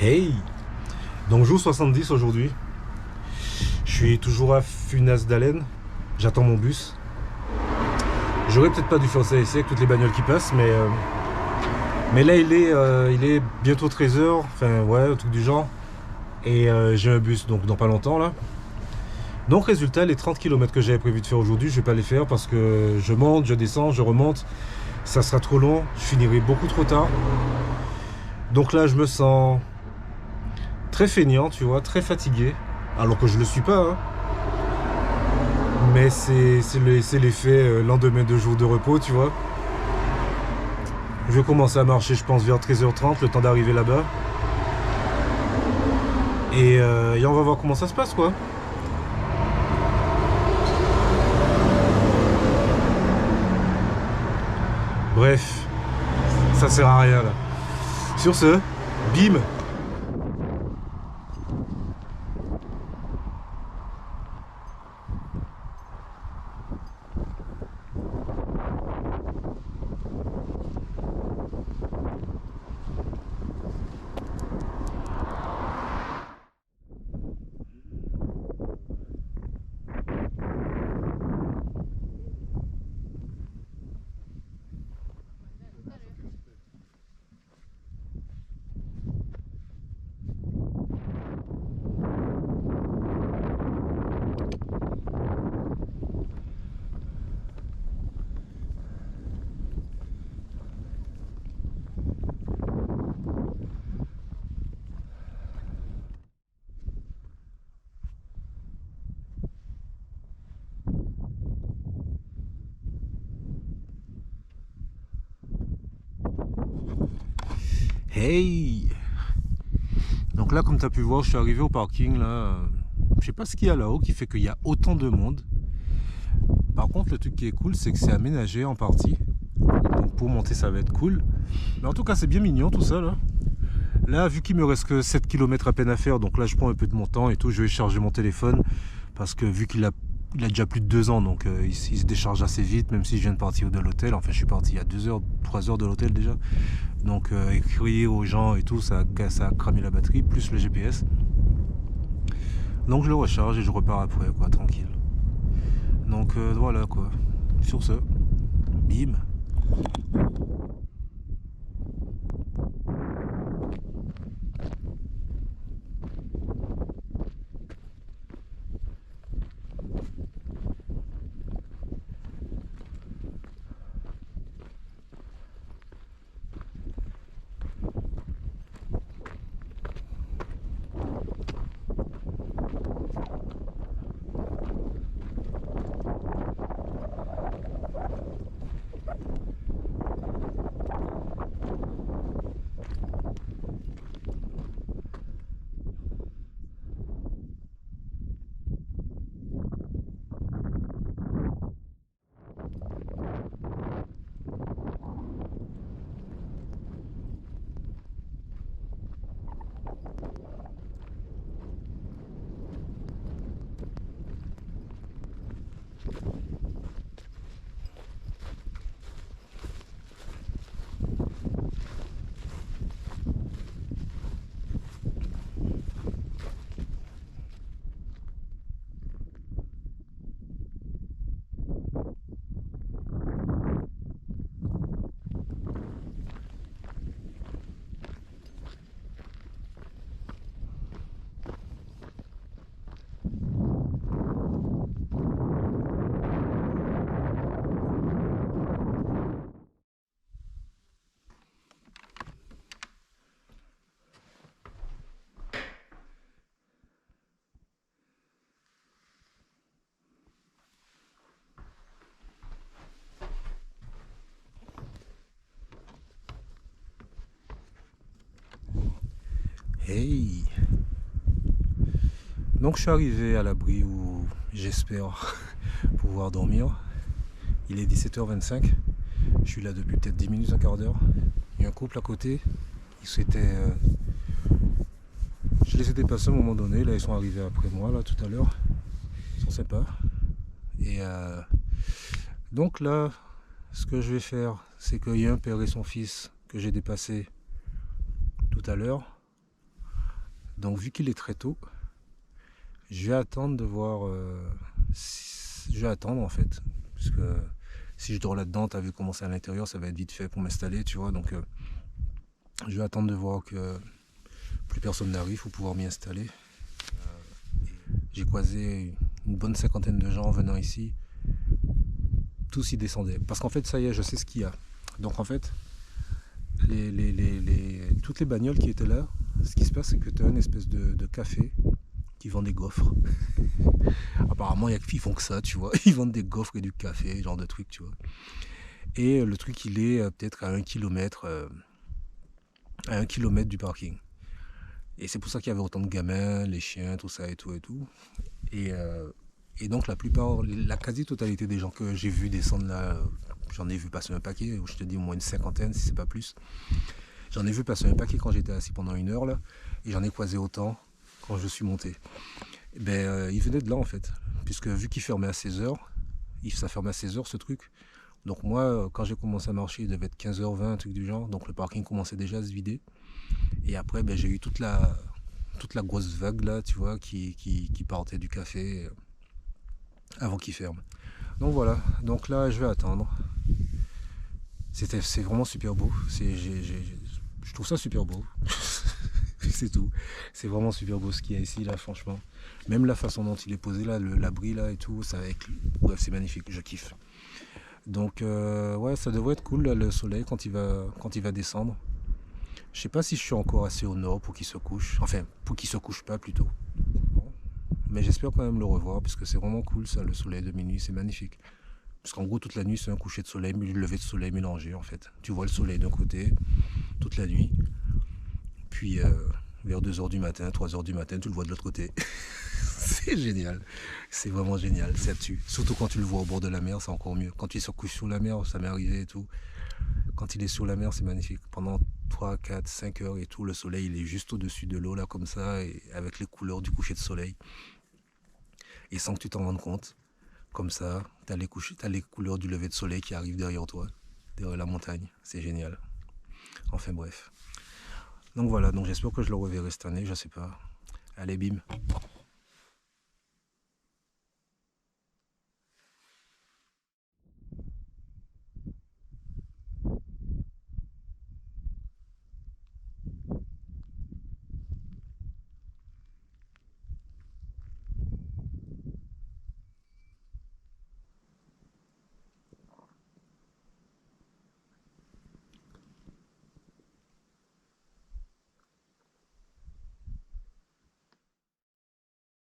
Hey! Donc jour 70 aujourd'hui. Je suis toujours à Funès-Dalen. J'attends mon bus. J'aurais peut-être pas dû faire ça ici avec toutes les bagnoles qui passent, mais là il est bientôt 13 h, enfin ouais, un truc du genre. Et j'ai un bus donc dans pas longtemps là. Donc résultat, les 30 km que j'avais prévu de faire aujourd'hui, je vais pas les faire parce que je monte, je descends, je remonte. Ça sera trop long, je finirai beaucoup trop tard. Donc là je me sens très feignant, tu vois, très fatigué. Alors que je le suis pas, hein. Mais c'est l'effet lendemain de jours de repos, tu vois. Je vais commencer à marcher, je pense, vers 13h30, le temps d'arriver là-bas. Et on va voir comment ça se passe, quoi. Bref, ça sert à rien, là. Sur ce, bim! Hey! Donc là, comme tu as pu voir, je suis arrivé au parking là. Je sais pas ce qu'il y a là-haut qui fait qu'il y a autant de monde. Par contre, le truc qui est cool, c'est que c'est aménagé en partie. Donc pour monter, ça va être cool. Mais en tout cas, c'est bien mignon tout ça là. Là, vu qu'il me reste que 7 km à peine à faire, donc là, je prends un peu de mon temps et tout. Je vais charger mon téléphone parce que vu qu'il a déjà plus de 2 ans, donc il se décharge assez vite, même si je viens de partir de l'hôtel. Enfin, je suis parti il y a 2 heures, 3 heures de l'hôtel déjà. Donc écrire aux gens et tout, ça a cramé la batterie, plus le GPS. Donc je le recharge et je repars après, quoi, tranquille. Donc voilà, quoi. Sur ce, bim. Hey! Donc je suis arrivé à l'abri où j'espère pouvoir dormir. Il est 17h25. Je suis là depuis peut-être 10 minutes, un quart d'heure. Il y a un couple à côté. Je les ai dépassés à un moment donné. Là, ils sont arrivés après moi, là, tout à l'heure. Ils sont sympas. Et donc là, ce que je vais faire, c'est qu'il y a un père et son fils que j'ai dépassé tout à l'heure. Donc vu qu'il est très tôt, je vais attendre de voir. Je vais attendre en fait. Parce que si je dors là-dedans, t'as vu comment c'est à l'intérieur, ça va être vite fait pour m'installer, tu vois. Donc je vais attendre de voir que plus personne n'arrive pour pouvoir m'y installer. J'ai croisé une bonne cinquantaine de gens en venant ici. Tous y descendaient. Parce qu'en fait, ça y est, je sais ce qu'il y a. Donc en fait, toutes les bagnoles qui étaient là, ce qui se passe, c'est que tu as une espèce de café qui vend des gaufres. Apparemment, il y a qui font que ça, tu vois. Ils vendent des gaufres et du café, genre de trucs, tu vois. Et le truc, il est peut-être à 1 kilomètre, à 1 kilomètre du parking. Et c'est pour ça qu'il y avait autant de gamins, les chiens, tout ça et tout et tout. Et donc la quasi-totalité des gens que j'ai vu descendre là, j'en ai vu passer un paquet, je te dis au moins une cinquantaine si c'est pas plus. J'en ai vu passer un paquet quand j'étais assis pendant 1 heure là, et j'en ai croisé autant quand je suis monté. Ils venaient de là en fait, puisque vu qu'ils fermaient à 16h, ça fermait à 16h ce truc. Donc moi, quand j'ai commencé à marcher, il devait être 15h20, un truc du genre, donc le parking commençait déjà à se vider. Et après, j'ai eu toute la grosse vague là, tu vois, qui partait du café avant qu'il ferme. Donc voilà, donc là je vais attendre. C'est vraiment super beau. Je trouve ça super beau. C'est tout. C'est vraiment super beau ce qu'il y a ici là, franchement. Même la façon dont il est posé là, l'abri là et tout, bref, c'est magnifique, je kiffe. Donc ouais, ça devrait être cool là, le soleil quand il va descendre. Je sais pas si je suis encore assez au nord pour qu'il se couche. Enfin, pour qu'il se couche pas plutôt. Bon. Mais j'espère quand même le revoir parce que c'est vraiment cool ça, le soleil de minuit, c'est magnifique. Parce qu'en gros, toute la nuit, c'est un coucher de soleil, mais le lever de soleil mélangé en fait. Tu vois le soleil d'un côté, toute la nuit. Puis vers 2h du matin, 3h du matin, tu le vois de l'autre côté. C'est génial. C'est vraiment génial, ça tue. Surtout quand tu le vois au bord de la mer, c'est encore mieux. Quand il se couche sur la mer, ça m'est arrivé et tout. Quand il est sur la mer, c'est magnifique. Pendant 3, 4, 5 heures et tout, le soleil, il est juste au-dessus de l'eau, là, comme ça, et avec les couleurs du coucher de soleil. Et sans que tu t'en rendes compte, comme ça, t'as les couleurs du lever de soleil qui arrivent derrière toi, derrière la montagne. C'est génial. Enfin bref. Donc voilà, donc j'espère que je le reverrai cette année, je sais pas. Allez, bim.